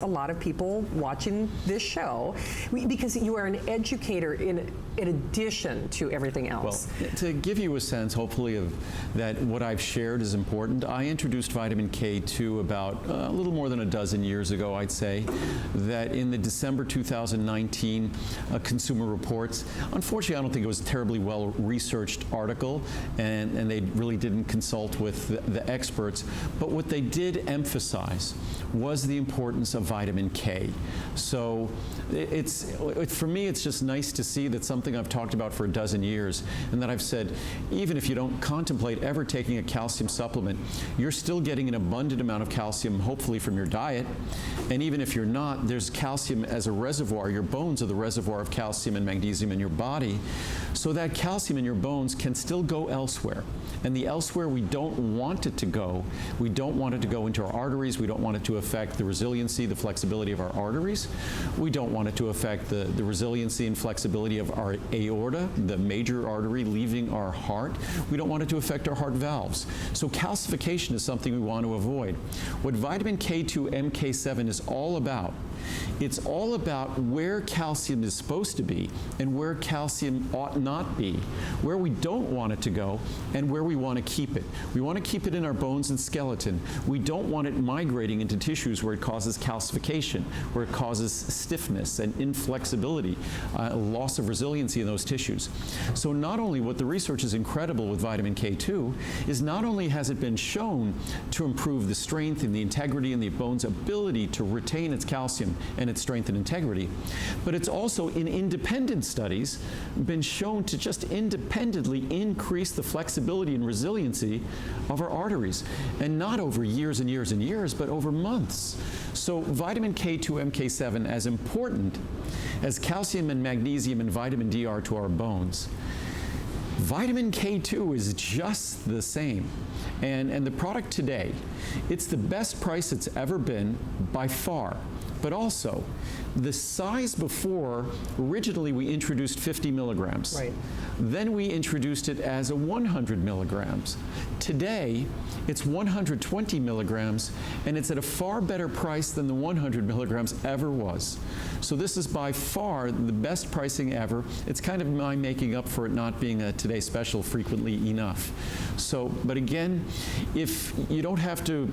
a lot of people watching this show because you are an educator in addition to everything else. Well, to give you a sense, hopefully, of that what I've shared is important, I introduced vitamin K2 about a little more than a dozen years ago, I'd say, that in the December 2019 Consumer Reports, unfortunately, I don't think it was a terribly well-researched article, and they really didn't consult with the experts, but what they did emphasize was the importance of vitamin K. So for me, it's just nice to see that something I've talked about for a dozen years, and that I've said, even if you don't contemplate ever taking a calcium supplement, you're still getting an abundant amount of calcium, hopefully from your diet. And even if you're not, there's calcium as a reservoir. Your bones are the reservoir of calcium and magnesium in your body. So that calcium in your bones can still go elsewhere. And the elsewhere we don't want it to go, we don't want it to go into our arteries, we don't want it to affect the resiliency, the flexibility of our arteries. We don't want it to affect the resiliency and flexibility of our aorta, the major artery leaving our heart. We don't want it to affect our heart valves. So calcification is something we want to avoid. What vitamin K2 MK7 is all about, it's all about where calcium is supposed to be and where calcium ought not be, where we don't want it to go and where we want to keep it. We want to keep it in our bones and skeleton. We don't want it migrating into tissues where it causes calcification, where it causes stiffness and inflexibility, loss of resiliency in those tissues. So not only what the research is incredible with vitamin K2 is not only has it been shown to improve the strength and the integrity and the bone's ability to retain its calcium and its strength and integrity, but it's also in independent studies been shown to just independently increase the flexibility and resiliency of our arteries, and not over years and years and years, but over months. So vitamin K2 MK7, as important as calcium and magnesium and vitamin D are to our bones, vitamin K2 is just the same. And the product today, it's the best price it's ever been by far. But also, the size before, originally we introduced 50 milligrams. Right. Then we introduced it as a 100 milligrams. Today, it's 120 milligrams, and it's at a far better price than the 100 milligrams ever was. So this is by far the best pricing ever. It's kind of my making up for it not being a Today Special frequently enough. So, but again, if you don't have to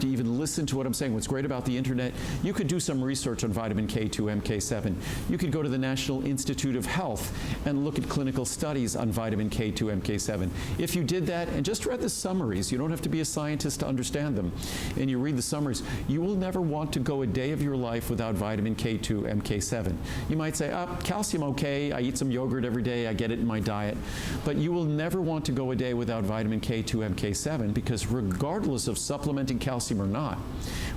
even listen to what I'm saying. What's great about the internet, you could do some research on vitamin K2 MK7. You could go to the National Institute of Health and look at clinical studies on vitamin K2 MK7. If you did that and just read the summaries, you don't have to be a scientist to understand them, and you read the summaries, you will never want to go a day of your life without vitamin K2 MK7. You might say, calcium okay, I eat some yogurt every day, I get it in my diet, but you will never want to go a day without vitamin K2 MK7, because regardless of supplementing calcium or not,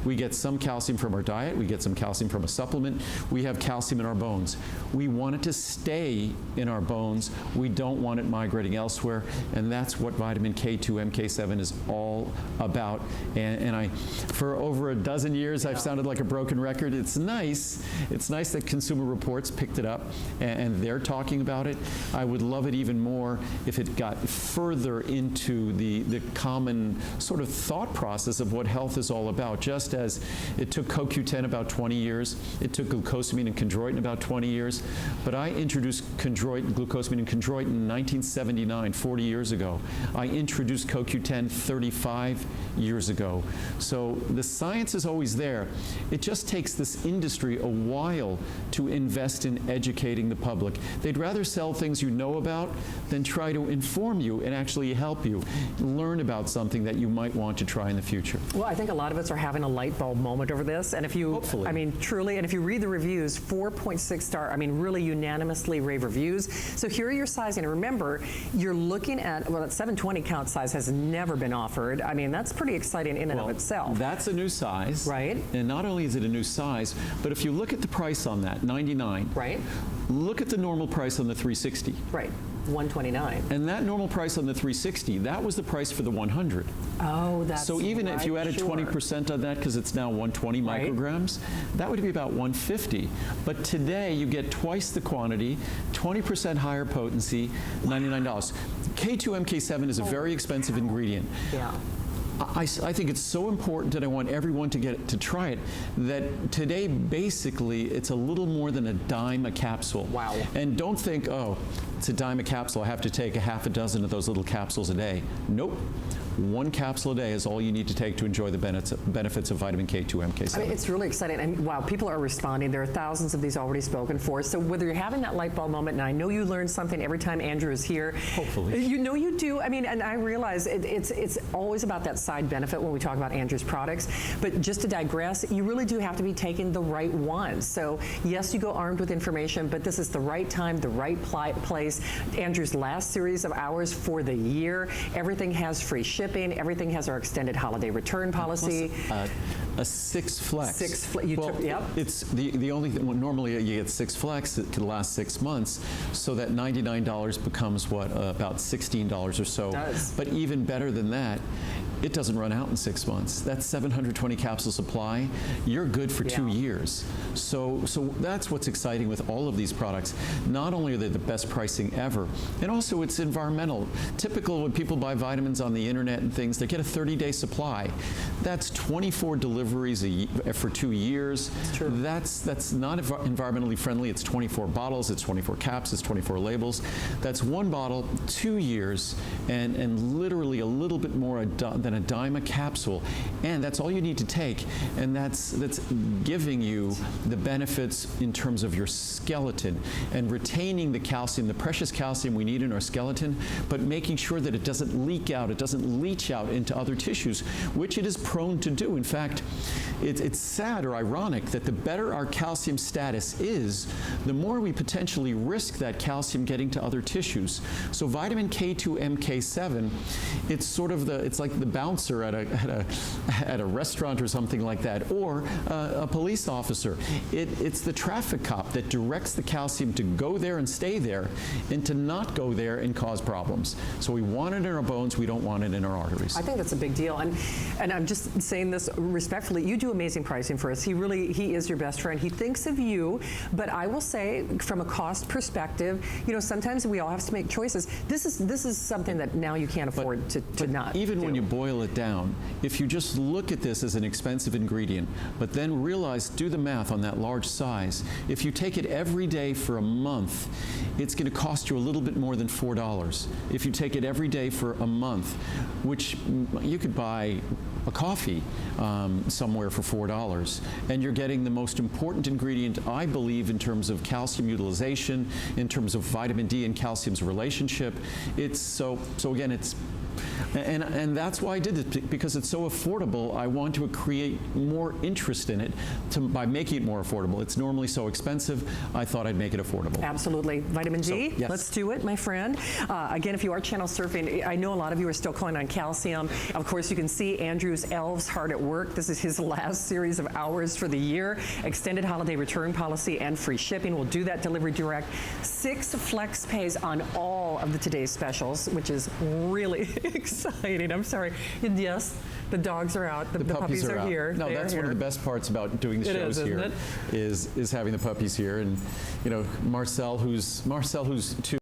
we get some calcium from our diet, we get some calcium from a supplement, we have calcium in our bones. We want it to stay in our bones, we don't want it migrating elsewhere, and that's what vitamin K2 MK7 is all about. And for over a dozen years, I've sounded like a broken record. It's nice that Consumer Reports picked it up and they're talking about it. I would love it even more if it got further into the common sort of thought process of what health is all about. Just as it took CoQ10 about 20 years, it took glucosamine and chondroitin about 20 years, but I introduced glucosamine and chondroitin in 1979, 40 years ago. I introduced CoQ10 35 years ago. So the science is always there. It just takes this industry a while to invest in educating the public. They'd rather sell things you know about than try to inform you and actually help you learn about something that you might want to try in the future. Well, I think a lot of us are having a light bulb moment over this, and if you, hopefully, I mean, truly, and if you read the reviews, 4.6 star, I mean, really unanimously rave reviews. So here are your sizing, and remember, you're looking at, well, that 720 count size has never been offered. I mean, that's pretty exciting in and of itself. That's a new size. Right. And not only is it a new size, but if you look at the price on that, $99. Right. Look at the normal price on the 360. Right. $129. And that normal price on the 360, that was the price for the 100. Oh, that's so even right, if you added 20% on that, because it's now 120 micrograms, that would be about 150. But today you get twice the quantity, 20% higher potency, $99. K2 MK7 is a very expensive ingredient. Yeah. I think it's so important, and I want everyone to try it, that today basically it's a little more than a dime a capsule. Wow. And don't think, oh, it's a dime a capsule, I have to take a half a dozen of those little capsules a day. Nope. 1 capsule a day is all you need to take to enjoy the benefits of vitamin K2 MK7. I mean, it's really exciting. And wow, people are responding. There are thousands of these already spoken for. So whether you're having that light bulb moment, and I know you learn something every time Andrew is here. Hopefully. You know you do. I mean, and I realize it's always about that side benefit when we talk about Andrew's products. But just to digress, you really do have to be taking the right ones. So yes, you go armed with information, but this is the right time, the right place. Andrew's last series of hours for the year. Everything has free shipping. Everything has our extended holiday return policy. Plus, a 6 flex. Yep. It's the only thing. Well, normally you get 6 flex that can last 6 months, so that $99 becomes what, about $16 or so. It does. But even better than that, it doesn't run out in 6 months. That's 720 capsule supply. You're good for 2 years. So that's what's exciting with all of these products. Not only are they the best pricing ever, and also it's environmental. Typical when people buy vitamins on the internet and things, they get a 30-day supply. That's 24 deliveries for 2 years. It's true. That's not environmentally friendly. It's 24 bottles, it's 24 caps, it's 24 labels. That's 1 bottle, 2 years, and literally a little bit more than a dime a capsule, and that's all you need to take, and that's giving you the benefits in terms of your skeleton and retaining the calcium, the precious calcium we need in our skeleton, but making sure that it doesn't leak out, it doesn't leach out into other tissues, which it is prone to do. In fact, it's sad or ironic that the better our calcium status is, the more we potentially risk that calcium getting to other tissues. So vitamin K2 MK7, it's like the bouncer at a restaurant or something like that, or a police officer. It's the traffic cop that directs the calcium to go there and stay there, and to not go there and cause problems. So we want it in our bones, we don't want it in our arteries. I think that's a big deal, and I'm just saying this respectfully. You do amazing pricing for us. He is your best friend. He thinks of you, but I will say, from a cost perspective, sometimes we all have to make choices. This is something that now you can't afford to not. Even do. when you boil it down, if you just look at this as an expensive ingredient, but then realize, do the math on that large size, if you take it every day for a month, it's going to cost you a little bit more than $4. If you take it every day for a month, which you could buy a coffee somewhere for $4, and you're getting the most important ingredient, I believe, in terms of calcium utilization, in terms of vitamin D and calcium's relationship. It's so again, it's and that's why I did this, because it's so affordable. I want to create more interest in it by making it more affordable. It's normally so expensive. I thought I'd make it affordable. Absolutely. Vitamin D, yes. Let's do it, my friend. Again, if you are channel surfing, I know a lot of you are still calling on calcium. Of course, you can see Andrew's elves hard at work. This is his last series of hours for the year. Extended holiday return policy and free shipping. We'll do that delivery direct. 6 flex pays on all of the today's specials, which is really exciting. I'm sorry. And yes, the dogs are out. The puppies are here. No, that's one of the best parts about doing the shows here, is having the puppies here. And Marcel, who's 2.